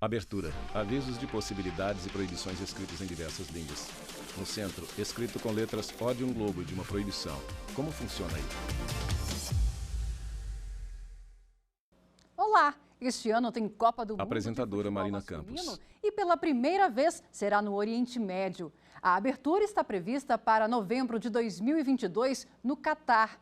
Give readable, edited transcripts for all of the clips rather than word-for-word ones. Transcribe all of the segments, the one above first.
Abertura. Avisos de possibilidades e proibições escritos em diversas línguas. No centro, escrito com letras O de um globo e de uma proibição. Como funciona aí? Olá! Este ano tem Copa do Mundo. Apresentadora Marina Campos. E pela primeira vez será no Oriente Médio. A abertura está prevista para novembro de 2022 no Catar.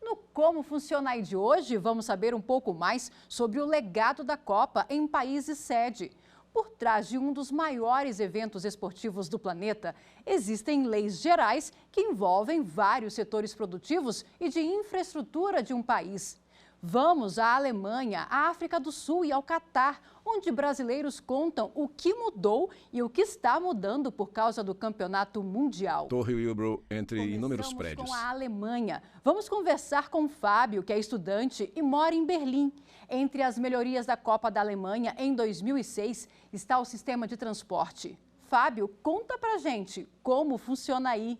No Como Funciona Aí de hoje, vamos saber um pouco mais sobre o legado da Copa em países sede. Por trás de um dos maiores eventos esportivos do planeta, existem leis gerais que envolvem vários setores produtivos e de infraestrutura de um país. Vamos à Alemanha, à África do Sul e ao Catar, onde brasileiros contam o que mudou e o que está mudando por causa do Campeonato Mundial. Torre Wilbrow, entre inúmeros prédios. Com a Alemanha. Vamos conversar com Fábio, que é estudante e mora em Berlim. Entre as melhorias da Copa da Alemanha em 2006 está o sistema de transporte. Fábio, conta pra gente como funciona aí.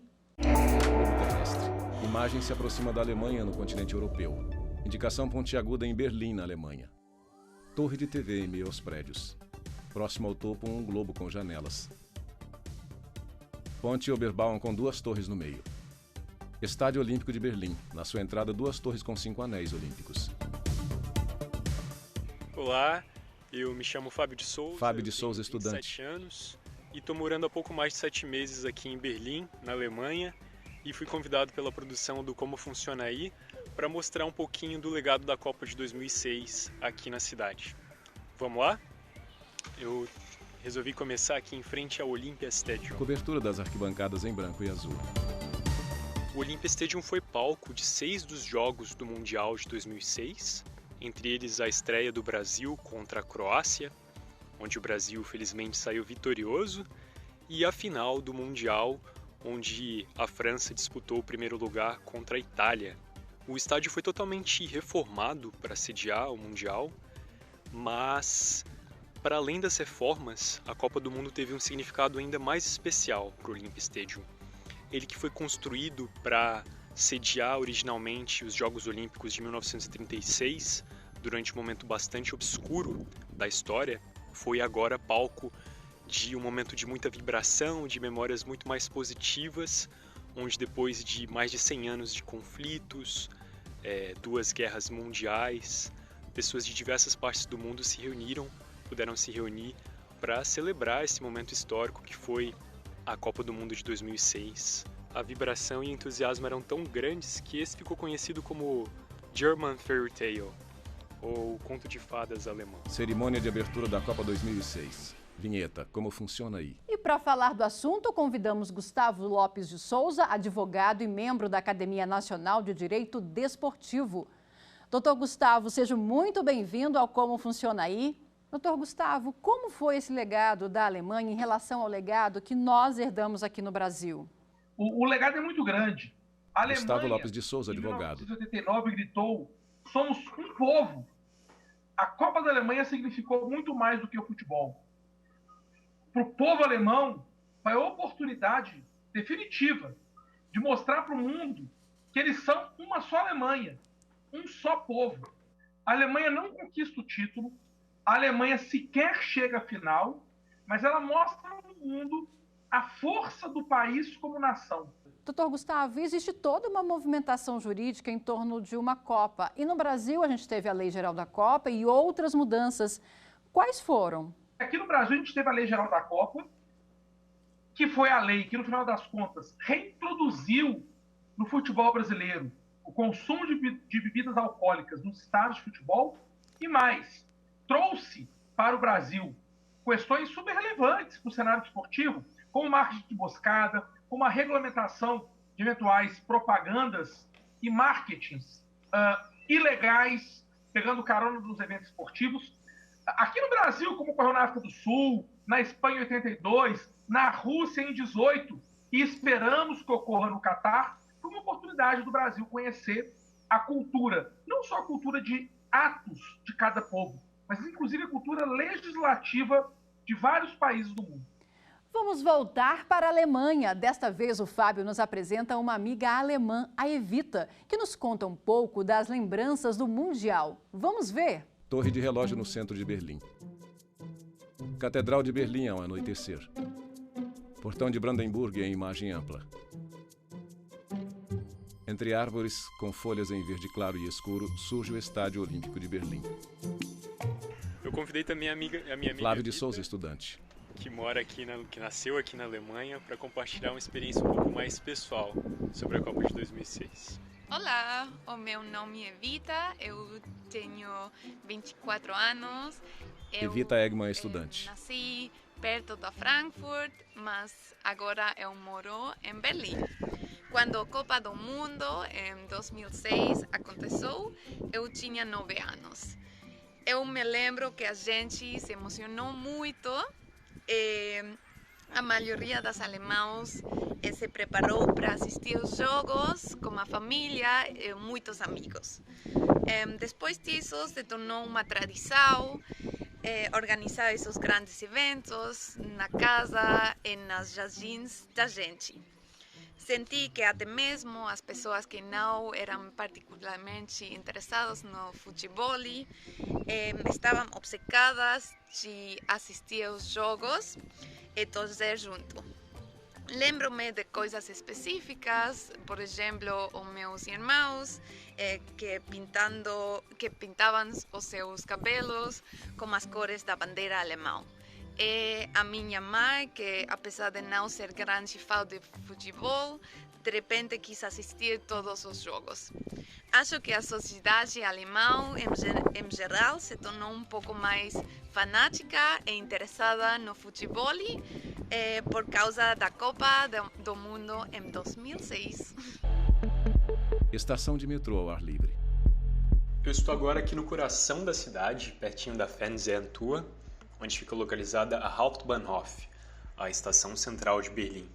Imagem se aproxima da Alemanha no continente europeu. Indicação pontiaguda em Berlim, na Alemanha. Torre de TV em meio aos prédios. Próximo ao topo, um globo com janelas. Ponte Oberbaum com 2 torres no meio. Estádio Olímpico de Berlim. Na sua entrada, 2 torres com 5 anéis olímpicos. Olá, eu me chamo Fábio de Souza. Fábio de Souza, estudante. Tenho 27 anos e estou morando há pouco mais de 7 meses aqui em Berlim, na Alemanha. E fui convidado pela produção do Como Funciona Aí para mostrar um pouquinho do legado da Copa de 2006 aqui na cidade. Vamos lá? Eu resolvi começar aqui em frente ao Olympia Stadium. Cobertura das arquibancadas em branco e azul. O Olympia Stadium foi palco de 6 dos jogos do Mundial de 2006, entre eles a estreia do Brasil contra a Croácia, onde o Brasil felizmente saiu vitorioso, e a final do Mundial, onde a França disputou o primeiro lugar contra a Itália. O estádio foi totalmente reformado para sediar o Mundial, mas, para além das reformas, a Copa do Mundo teve um significado ainda mais especial para o Olympia Stadium. Ele que foi construído para sediar originalmente os Jogos Olímpicos de 1936, durante um momento bastante obscuro da história, foi agora palco de um momento de muita vibração, de memórias muito mais positivas, onde depois de mais de 100 anos de conflitos, 2 guerras mundiais, pessoas de diversas partes do mundo puderam se reunir para celebrar esse momento histórico que foi a Copa do Mundo de 2006. A vibração e entusiasmo eram tão grandes que esse ficou conhecido como German Fairy Tale, ou Conto de Fadas alemão. Cerimônia de abertura da Copa 2006. Vinheta, como funciona aí? E para falar do assunto, convidamos Gustavo Lopes de Souza, advogado e membro da Academia Nacional de Direito Desportivo. Doutor Gustavo, seja muito bem-vindo ao Como Funciona Aí. Doutor Gustavo, como foi esse legado da Alemanha em relação ao legado que nós herdamos aqui no Brasil? O legado é muito grande. A Alemanha, Gustavo Lopes de Souza, advogado. Em 1989 gritou, somos um povo. A Copa da Alemanha significou muito mais do que o futebol. Para o povo alemão, foi a oportunidade definitiva de mostrar para o mundo que eles são uma só Alemanha, um só povo. A Alemanha não conquista o título, a Alemanha sequer chega à final, mas ela mostra ao mundo a força do país como nação. Doutor Gustavo, existe toda uma movimentação jurídica em torno de uma Copa. E no Brasil a gente teve a Lei Geral da Copa e outras mudanças. Quais foram? Aqui no Brasil a gente teve a Lei Geral da Copa, que foi a lei que, no final das contas, reintroduziu no futebol brasileiro o consumo de bebidas alcoólicas nos estádios de futebol e mais, trouxe para o Brasil questões super relevantes para o cenário esportivo, como marketing de emboscada, como a regulamentação de eventuais propagandas e marketings ilegais, pegando carona nos eventos esportivos. Aqui no Brasil, como ocorreu na África do Sul, na Espanha em 82, na Rússia em 18, e esperamos que ocorra no Catar, foi uma oportunidade do Brasil conhecer a cultura, não só a cultura de atos de cada povo, mas inclusive a cultura legislativa de vários países do mundo. Vamos voltar para a Alemanha. Desta vez o Fábio nos apresenta uma amiga alemã, a Evita, que nos conta um pouco das lembranças do Mundial. Vamos ver? Torre de relógio no centro de Berlim. Catedral de Berlim ao anoitecer. Portão de Brandemburgo em imagem ampla. Entre árvores com folhas em verde claro e escuro, surge o Estádio Olímpico de Berlim. Eu convidei também a minha amiga Flávio de Rita, Souza, estudante. que mora aqui, que nasceu aqui na Alemanha, para compartilhar uma experiência um pouco mais pessoal sobre a Copa de 2006. Olá, o meu nome é Vita, eu tenho 24 anos. Evita Egman, estudante. Nasci perto da Frankfurt, mas agora eu moro em Berlim. Quando a Copa do Mundo, em 2006, aconteceu, eu tinha 9 anos. Eu me lembro que a gente se emocionou muito. A maioria dos alemães se preparou para assistir os jogos com a família e muitos amigos. Depois disso, se tornou uma tradição organizar esses grandes eventos na casa e nas jardins da gente. Senti que até mesmo as pessoas que não eram particularmente interessadas no futebol estavam obcecadas de assistir aos jogos e torcer junto. Lembro-me de coisas específicas, por exemplo, os meus irmãos que pintavam os seus cabelos com as cores da bandeira alemã. E a minha mãe, que apesar de não ser grande fã de futebol, de repente quis assistir todos os jogos. Acho que a sociedade alemã, em geral, se tornou um pouco mais fanática e interessada no futebol por causa da Copa do Mundo em 2006. Estação de metrô ao ar livre. Eu estou agora aqui no coração da cidade, pertinho da Fernsehturm, onde fica localizada a Hauptbahnhof, a estação central de Berlim.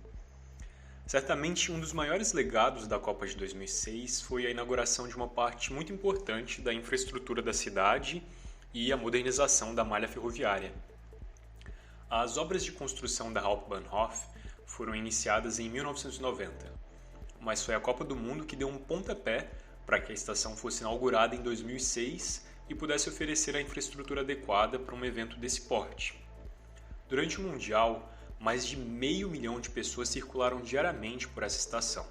Certamente um dos maiores legados da Copa de 2006 foi a inauguração de uma parte muito importante da infraestrutura da cidade e a modernização da malha ferroviária. As obras de construção da Hauptbahnhof foram iniciadas em 1990, mas foi a Copa do Mundo que deu um pontapé para que a estação fosse inaugurada em 2006 e pudesse oferecer a infraestrutura adequada para um evento desse porte. Durante o Mundial, mais de 500 mil de pessoas circularam diariamente por essa estação.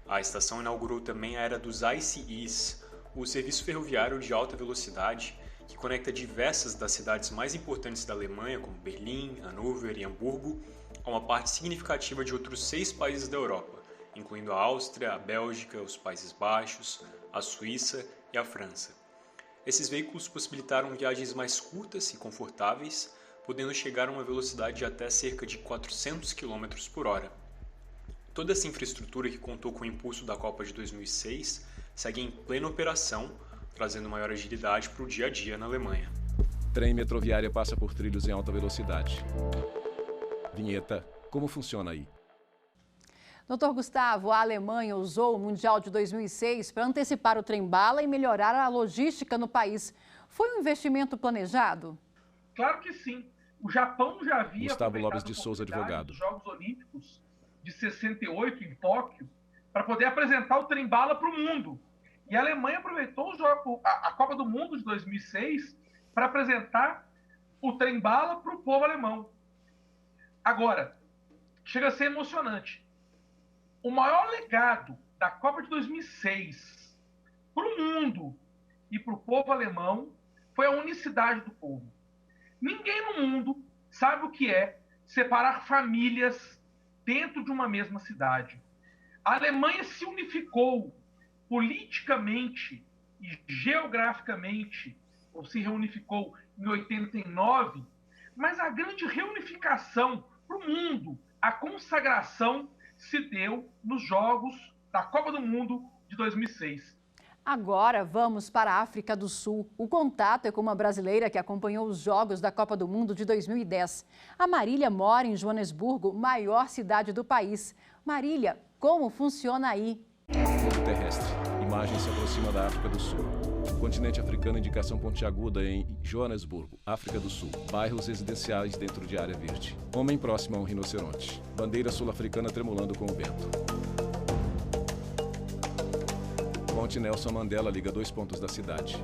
A estação inaugurou também a era dos ICEs, o serviço ferroviário de alta velocidade que conecta diversas das cidades mais importantes da Alemanha, como Berlim, Hannover e Hamburgo, a uma parte significativa de outros 6 países da Europa, incluindo a Áustria, a Bélgica, os Países Baixos, a Suíça e a França. Esses veículos possibilitaram viagens mais curtas e confortáveis, podendo chegar a uma velocidade de até cerca de 400 km por hora. Toda essa infraestrutura que contou com o impulso da Copa de 2006 segue em plena operação, trazendo maior agilidade para o dia a dia na Alemanha. Trem metroviária passa por trilhos em alta velocidade. Vinheta: como funciona aí? Dr. Gustavo, a Alemanha usou o Mundial de 2006 para antecipar o trem-bala e melhorar a logística no país. Foi um investimento planejado? Claro que sim. O Japão já havia Gustavo Lopes de aproveitado a Souza, oportunidade advogado. dos Jogos Olímpicos de 68 em Tóquio para poder apresentar o trem-bala para o mundo. E a Alemanha aproveitou a Copa do Mundo de 2006 para apresentar o trem-bala para o povo alemão. Agora, chega a ser emocionante. O maior legado da Copa de 2006 para o mundo e para o povo alemão foi a unicidade do povo. Ninguém no mundo sabe o que é separar famílias dentro de uma mesma cidade. A Alemanha se unificou politicamente e geograficamente, ou se reunificou em 89, mas a grande reunificação para o mundo, a consagração, se deu nos Jogos da Copa do Mundo de 2006. Agora vamos para a África do Sul. O contato é com uma brasileira que acompanhou os Jogos da Copa do Mundo de 2010. A Marília mora em Joanesburgo, maior cidade do país. Marília, como funciona aí? Globo terrestre. Imagem se aproxima da África do Sul. Continente africano, indicação pontiaguda em Joanesburgo, África do Sul. Bairros residenciais dentro de área verde. Homem próximo a um rinoceronte. Bandeira sul-africana tremulando com o vento. Ponte Nelson Mandela liga 2 pontos da cidade.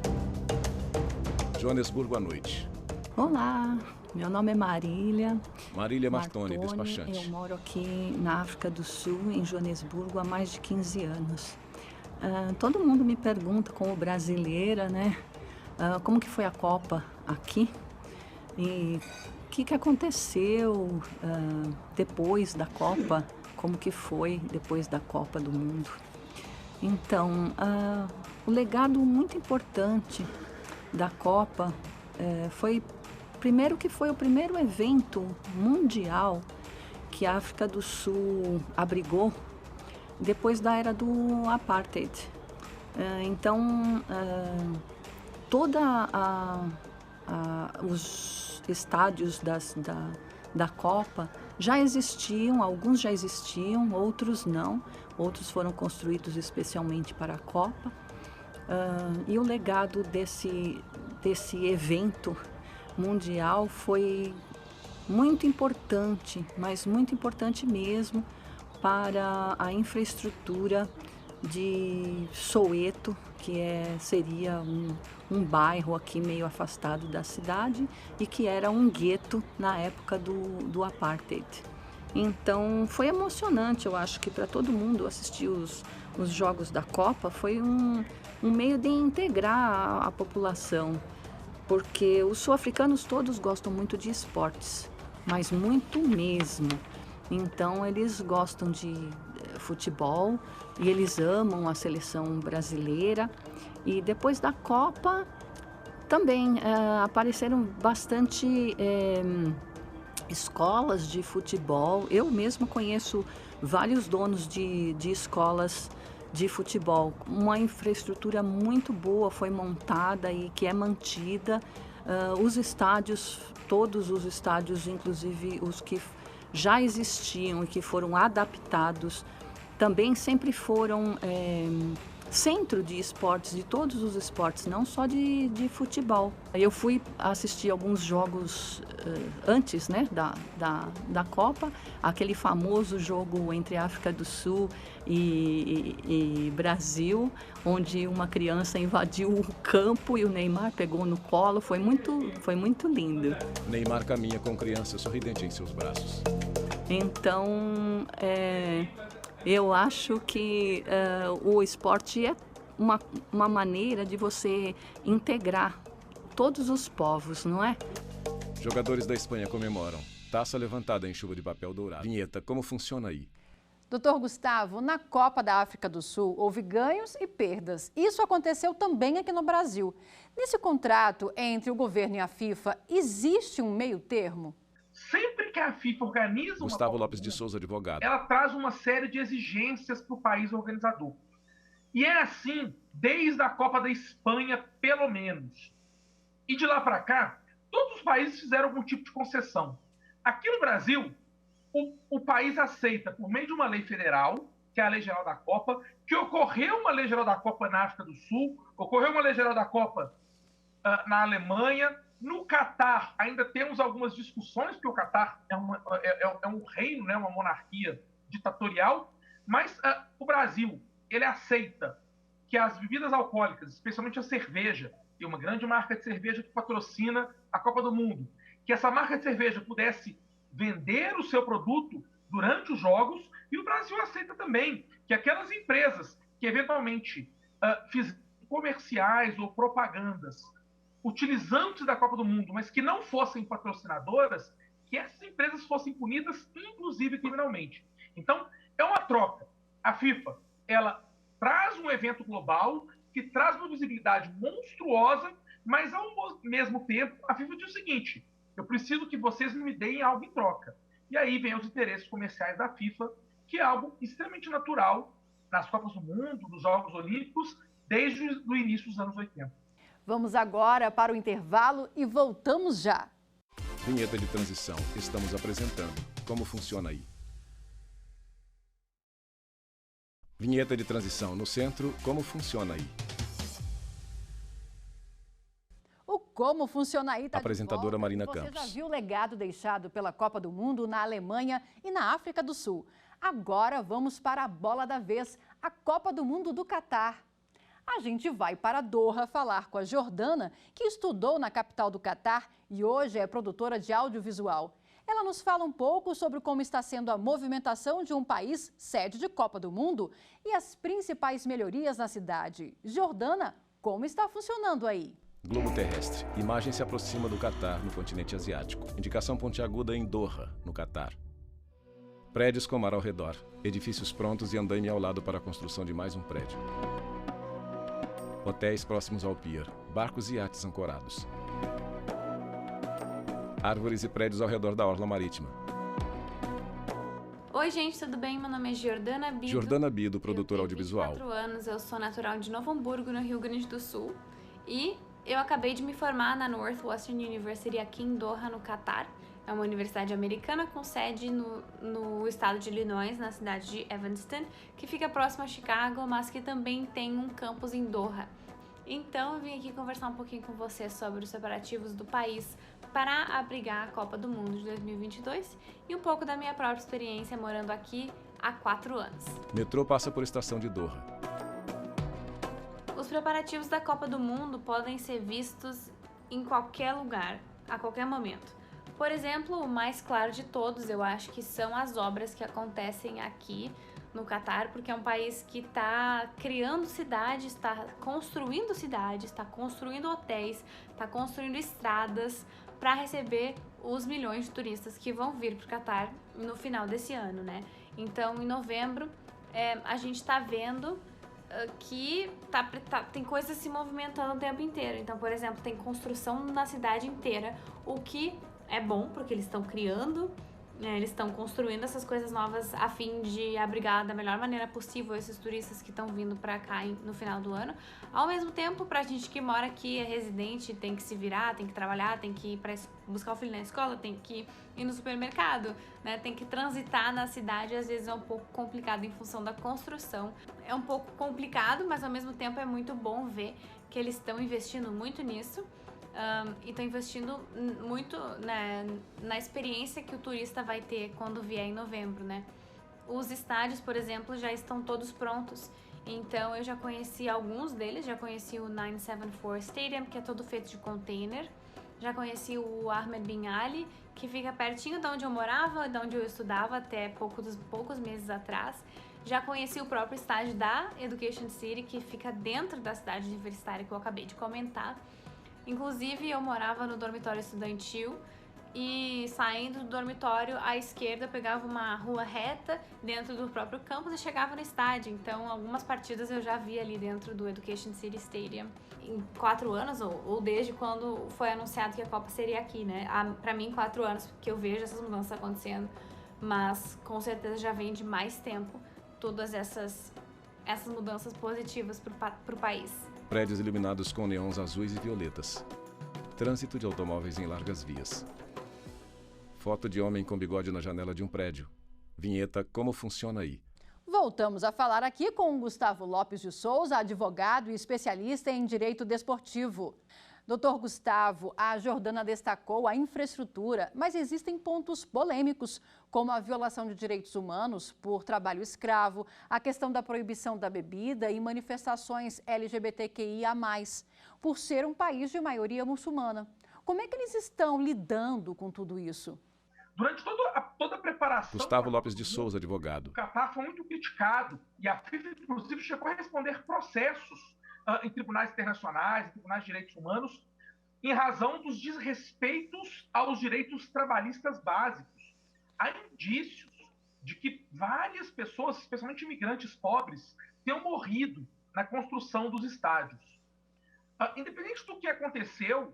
Joanesburgo à noite. Olá, meu nome é Marília. Marília Martoni, despachante. Eu moro aqui na África do Sul, em Joanesburgo, há mais de 15 anos. Todo mundo me pergunta, como brasileira, né, como que foi a Copa aqui e o que aconteceu depois da Copa, como que foi depois da Copa do Mundo. Então, o legado muito importante da Copa foi, primeiro, que foi o primeiro evento mundial que a África do Sul abrigou depois da era do Apartheid. Então, os estádios da Copa já existiam, alguns já existiam, outros não. Outros foram construídos especialmente para a Copa. E o legado desse evento mundial foi muito importante, mas muito importante mesmo, para a infraestrutura de Soweto, que seria um bairro aqui meio afastado da cidade e que era um gueto na época do Apartheid. Então foi emocionante, eu acho que para todo mundo assistir os jogos da Copa foi um meio de integrar a população, porque os sul-africanos todos gostam muito de esportes, mas muito mesmo. Então eles gostam de futebol e eles amam a seleção brasileira. E depois da Copa também apareceram bastante escolas de futebol. Eu mesma conheço vários donos de escolas de futebol. Uma infraestrutura muito boa foi montada e que é mantida. Os estádios, todos os estádios, inclusive os que já existiam e que foram adaptados, também sempre foram centro de esportes, de todos os esportes, não só de futebol. Eu fui assistir alguns jogos antes, né, da Copa, aquele famoso jogo entre África do Sul e Brasil, onde uma criança invadiu o campo e o Neymar pegou no colo. Foi muito lindo. Neymar caminha com criança sorridente em seus braços. Então, eu acho que o esporte é uma maneira de você integrar todos os povos, não é? Jogadores da Espanha comemoram. Taça levantada em chuva de papel dourado. Vinheta, como funciona aí? Doutor Gustavo, na Copa da África do Sul houve ganhos e perdas. Isso aconteceu também aqui no Brasil. Nesse contrato entre o governo e a FIFA, existe um meio termo? Sempre que a FIFA organiza Gustavo Lopes de Souza, advogado. Ela traz uma série de exigências para o país organizador. E é assim desde a Copa da Espanha, pelo menos. E de lá para cá, todos os países fizeram algum tipo de concessão. Aqui no Brasil, o país aceita, por meio de uma lei federal, que é a Lei Geral da Copa, que ocorreu uma Lei Geral da Copa na África do Sul, ocorreu uma Lei Geral da Copa na Alemanha. No Catar, ainda temos algumas discussões, porque o Catar é um reino, né, uma monarquia ditatorial, mas o Brasil, ele aceita que as bebidas alcoólicas, especialmente a cerveja, tem uma grande marca de cerveja que patrocina a Copa do Mundo, que essa marca de cerveja pudesse vender o seu produto durante os jogos, e o Brasil aceita também que aquelas empresas que eventualmente fizeram comerciais ou propagandas utilizantes da Copa do Mundo, mas que não fossem patrocinadoras, que essas empresas fossem punidas, inclusive criminalmente. Então, é uma troca. A FIFA, ela traz um evento global que traz uma visibilidade monstruosa, mas, ao mesmo tempo, a FIFA diz o seguinte: eu preciso que vocês me deem algo em troca. E aí vem os interesses comerciais da FIFA, que é algo extremamente natural nas Copas do Mundo, nos Jogos Olímpicos, desde o início dos anos 80. Vamos agora para o intervalo e voltamos já. Vinheta de transição. Estamos apresentando. Como funciona aí? Vinheta de transição no centro. Como funciona aí? O Como Funciona aí tá Apresentadora de volta. Marina Você Campos. já viu o legado deixado pela Copa do Mundo na Alemanha e na África do Sul. Agora vamos para a bola da vez, a Copa do Mundo do Catar. A gente vai para Doha falar com a Jordana, que estudou na capital do Catar e hoje é produtora de audiovisual. Ela nos fala um pouco sobre como está sendo a movimentação de um país sede de Copa do Mundo e as principais melhorias na cidade. Jordana, como está funcionando aí? Globo terrestre. Imagem se aproxima do Catar, no continente asiático. Indicação pontiaguda em Doha, no Catar. Prédios com mar ao redor. Edifícios prontos e andaime ao lado para a construção de mais um prédio. Hotéis próximos ao pier. Barcos e iates ancorados. Árvores e prédios ao redor da orla marítima. Oi, gente, tudo bem? Meu nome é Jordana Bido. Jordana Bido, produtora audiovisual. Eu tenho 24 anos, eu sou natural de Novo Hamburgo, no Rio Grande do Sul. E eu acabei de me formar na Northwestern University aqui em Doha, no Catar. É uma universidade americana com sede no estado de Illinois, na cidade de Evanston, que fica próximo a Chicago, mas que também tem um campus em Doha. Então eu vim aqui conversar um pouquinho com você sobre os preparativos do país para abrigar a Copa do Mundo de 2022 e um pouco da minha própria experiência morando aqui há 4 anos. Metrô passa por estação de Doha. Os preparativos da Copa do Mundo podem ser vistos em qualquer lugar, a qualquer momento. Por exemplo, o mais claro de todos, eu acho que são as obras que acontecem aqui no Catar, porque é um país que está criando cidades, está construindo hotéis, está construindo estradas para receber os milhões de turistas que vão vir para o Catar no final desse ano, né? Então, em novembro, a gente está vendo que tem coisas se movimentando o tempo inteiro. Então, por exemplo, tem construção na cidade inteira, o que é bom, porque eles estão criando, eles estão construindo essas coisas novas a fim de abrigar da melhor maneira possível esses turistas que estão vindo para cá no final do ano. Ao mesmo tempo, pra gente que mora aqui, é residente, tem que se virar, tem que trabalhar, tem que ir buscar o filho na escola, tem que ir no supermercado, né? Tem que transitar na cidade, às vezes é um pouco complicado em função da construção. É um pouco complicado, mas ao mesmo tempo é muito bom ver que eles estão investindo muito nisso. E estão investindo muito, né, na experiência que o turista vai ter quando vier em novembro, né? Os estádios, por exemplo, já estão todos prontos. Então eu já conheci alguns deles, já conheci o 974 Stadium, que é todo feito de container. Já conheci o Ahmed Bin Ali, que fica pertinho de onde eu morava, de onde eu estudava até poucos meses atrás. Já conheci o próprio estádio da Education City, que fica dentro da cidade universitária que eu acabei de comentar. Inclusive, eu morava no dormitório estudantil e saindo do dormitório à esquerda eu pegava uma rua reta dentro do próprio campus e chegava no estádio. Então, algumas partidas eu já vi ali dentro do Education City Stadium em 4 anos, ou desde quando foi anunciado que a Copa seria aqui, né? Pra mim, 4 anos que eu vejo essas mudanças acontecendo, mas com certeza já vem de mais tempo todas essas mudanças positivas pro país. Prédios iluminados com neons azuis e violetas. Trânsito de automóveis em largas vias. Foto de homem com bigode na janela de um prédio. Vinheta Como Funciona Aí. Voltamos a falar aqui com o Gustavo Lopes de Souza, advogado e especialista em direito desportivo. Doutor Gustavo, a Jordana destacou a infraestrutura, mas existem pontos polêmicos, como a violação de direitos humanos por trabalho escravo, a questão da proibição da bebida e manifestações LGBTQIA+, por ser um país de maioria muçulmana. Como é que eles estão lidando com tudo isso? Durante toda a preparação... Gustavo Lopes de Souza, advogado. O Catar foi muito criticado e a FIFA, inclusive, chegou a responder processos em tribunais internacionais, em tribunais de direitos humanos, em razão dos desrespeitos aos direitos trabalhistas básicos. Há indícios de que várias pessoas, especialmente imigrantes pobres, tenham morrido na construção dos estádios. Independente do que aconteceu,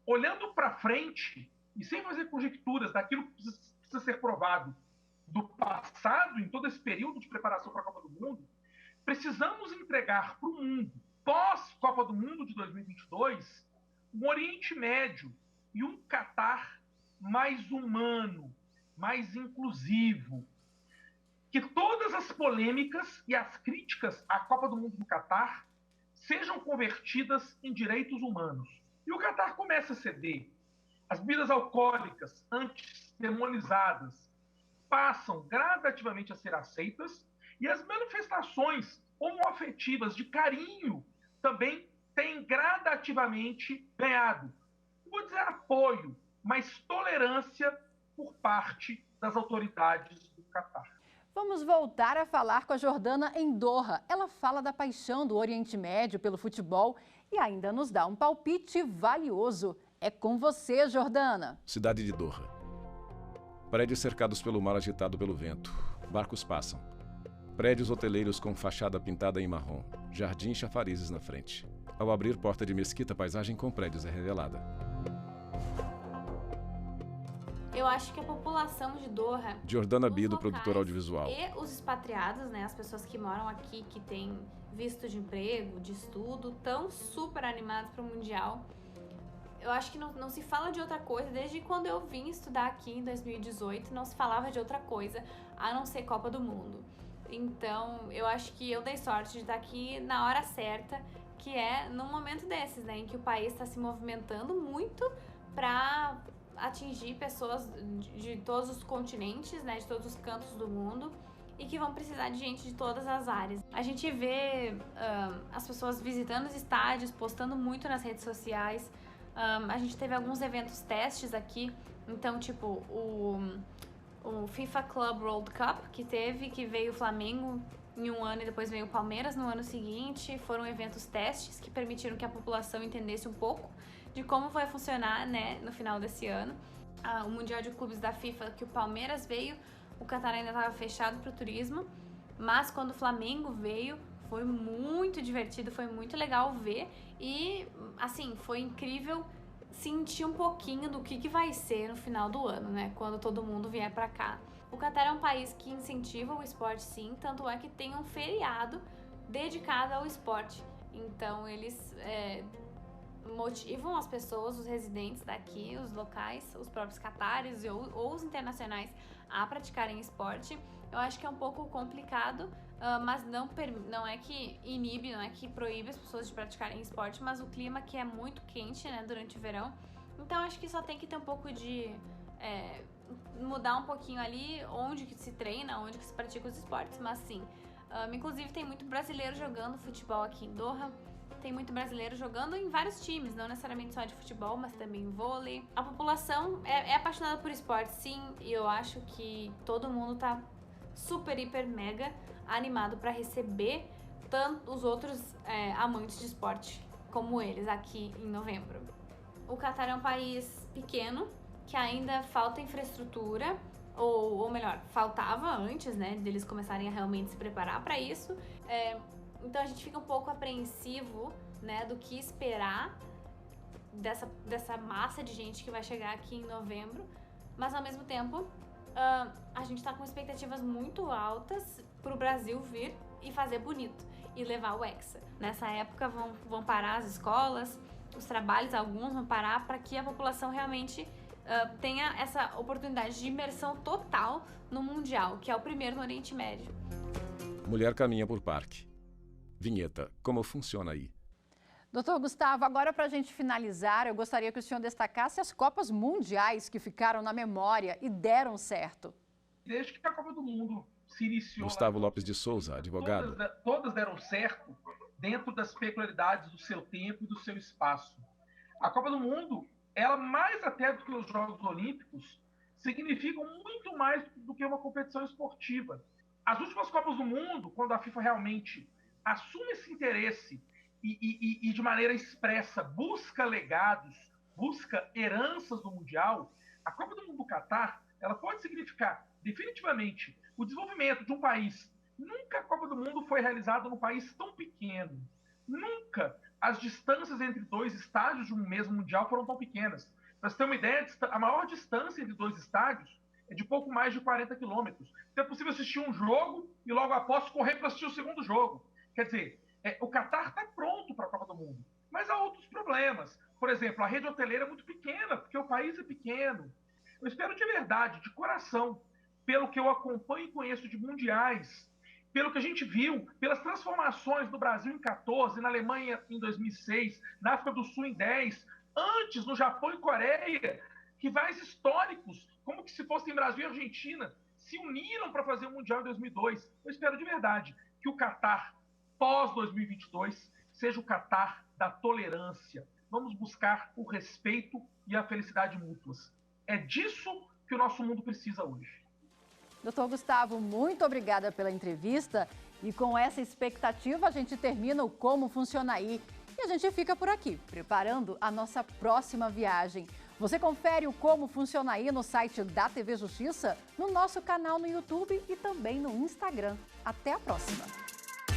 olhando para frente e sem fazer conjecturas daquilo que precisa ser provado do passado, em todo esse período de preparação para a Copa do Mundo, precisamos entregar para o mundo, pós-Copa do Mundo de 2022, um Oriente Médio e um Catar mais humano, mais inclusivo. Que todas as polêmicas e as críticas à Copa do Mundo do Catar sejam convertidas em direitos humanos. E o Catar começa a ceder. As bebidas alcoólicas, antes demonizadas, passam gradativamente a ser aceitas e as manifestações homoafetivas de carinho também têm gradativamente ganhado não vou dizer apoio, mas tolerância por parte das autoridades do Catar. Vamos voltar a falar com a Jordana em Doha. Ela fala da paixão do Oriente Médio pelo futebol e ainda nos dá um palpite valioso. É com você, Jordana. Cidade de Doha. Prédios cercados pelo mar agitado pelo vento. Barcos passam. Prédios hoteleiros com fachada pintada em marrom. Jardim e chafarizes na frente. Ao abrir porta de mesquita, a paisagem com prédios é revelada. Eu acho que a população de Doha, Jordana Bido, produtora audiovisual. E os expatriados, né, as pessoas que moram aqui, que têm visto de emprego, de estudo, estão super animados para o Mundial. Eu acho que não se fala de outra coisa. Desde quando eu vim estudar aqui em 2018, não se falava de outra coisa, a não ser Copa do Mundo. Então, eu acho que eu dei sorte de estar aqui na hora certa, que é num momento desses, né, em que o país está se movimentando muito para atingir pessoas de todos os continentes, né, de todos os cantos do mundo, e que vão precisar de gente de todas as áreas. A gente vê as pessoas visitando os estádios, postando muito nas redes sociais. A gente teve alguns eventos testes aqui, então tipo o FIFA Club World Cup que veio o Flamengo em um ano e depois veio o Palmeiras no ano seguinte. Foram eventos testes que permitiram que a população entendesse um pouco de como vai funcionar, né, no final desse ano. O Mundial de Clubes da FIFA, que o Palmeiras veio, o Catar ainda estava fechado para o turismo, mas quando o Flamengo veio, foi muito divertido, foi muito legal ver e, assim, foi incrível sentir um pouquinho do que vai ser no final do ano, né, quando todo mundo vier para cá. O Catar é um país que incentiva o esporte, sim, tanto é que tem um feriado dedicado ao esporte. Então, eles motivam as pessoas, os residentes daqui, os locais, os próprios catares ou os internacionais a praticarem esporte. Eu acho que é um pouco complicado, mas não é que inibe, não é que proíbe as pessoas de praticarem esporte, mas o clima que é muito quente, né, durante o verão. Então acho que só tem que ter um pouco de mudar um pouquinho ali onde que se treina, onde que se pratica os esportes, mas sim. Inclusive tem muito brasileiro jogando futebol aqui em Doha. Tem muito brasileiro jogando em vários times, não necessariamente só de futebol, mas também vôlei. A população é apaixonada por esporte, sim, e eu acho que todo mundo tá super, hiper, mega animado para receber tanto os outros amantes de esporte como eles aqui em novembro. O Catar é um país pequeno, que ainda falta infraestrutura, ou melhor, faltava antes, né, deles começarem a realmente se preparar para isso. Então a gente fica um pouco apreensivo, né, do que esperar dessa massa de gente que vai chegar aqui em novembro, mas ao mesmo tempo a gente tá com expectativas muito altas pro Brasil vir e fazer bonito e levar o Hexa. Nessa época vão parar as escolas, os trabalhos, alguns vão parar para que a população realmente tenha essa oportunidade de imersão total no Mundial, que é o primeiro no Oriente Médio. Mulher caminha por parque. Vinheta, como funciona aí? Doutor Gustavo, agora para a gente finalizar, eu gostaria que o senhor destacasse as Copas Mundiais que ficaram na memória e deram certo. Desde que a Copa do Mundo se iniciou... Gustavo Lopes de Souza, advogado. Todas deram certo dentro das peculiaridades do seu tempo e do seu espaço. A Copa do Mundo, ela mais até do que os Jogos Olímpicos, significam muito mais do que uma competição esportiva. As últimas Copas do Mundo, quando a FIFA realmente assume esse interesse e de maneira expressa busca legados, busca heranças do Mundial, a Copa do Mundo do Catar, ela pode significar definitivamente o desenvolvimento de um país. Nunca a Copa do Mundo foi realizada num país tão pequeno. Nunca as distâncias entre dois estádios de um mesmo Mundial foram tão pequenas. Para você ter uma ideia, a maior distância entre dois estádios é de pouco mais de 40 quilômetros. Então é possível assistir um jogo e logo após correr para assistir o segundo jogo. Quer dizer, o Catar está pronto para a Copa do Mundo, mas há outros problemas. Por exemplo, a rede hoteleira é muito pequena, porque o país é pequeno. Eu espero de verdade, de coração, pelo que eu acompanho e conheço de mundiais, pelo que a gente viu, pelas transformações no Brasil em 14, na Alemanha em 2006, na África do Sul em 10, antes no Japão e Coreia, rivais históricos, como que se fossem Brasil e Argentina, se uniram para fazer o Mundial em 2002. Eu espero de verdade que o Catar pós-2022 seja o Catar da tolerância. vamos buscar o respeito e a felicidade mútuas. É disso que o nosso mundo precisa hoje. Doutor Gustavo, muito obrigada pela entrevista. E com essa expectativa, a gente termina o Como Funciona Aí. E a gente fica por aqui, preparando a nossa próxima viagem. Você confere o Como Funciona Aí no site da TV Justiça, no nosso canal no YouTube e também no Instagram. Até a próxima!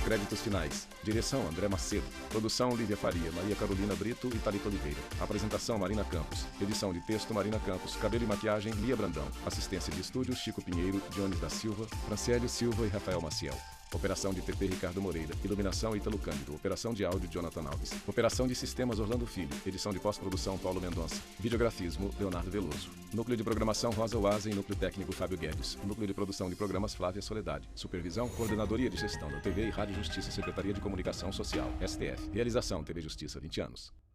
Créditos finais. Direção André Macedo. Produção Lívia Faria, Maria Carolina Brito e Thalita Oliveira. Apresentação Marina Campos. Edição de texto Marina Campos. Cabelo e maquiagem Lia Brandão. Assistência de estúdio Chico Pinheiro, Jones da Silva, Franciele Silva e Rafael Maciel. Operação de TT Ricardo Moreira. Iluminação Ítalo Cândido. Operação de áudio Jonathan Alves. Operação de sistemas Orlando Filho. Edição de pós-produção Paulo Mendonça. Videografismo Leonardo Veloso. Núcleo de programação Rosa Oazen e núcleo técnico Fábio Guedes. Núcleo de produção de programas Flávia Soledade. Supervisão Coordenadoria de Gestão da TV e Rádio Justiça, Secretaria de Comunicação Social, STF. Realização TV Justiça 20 anos.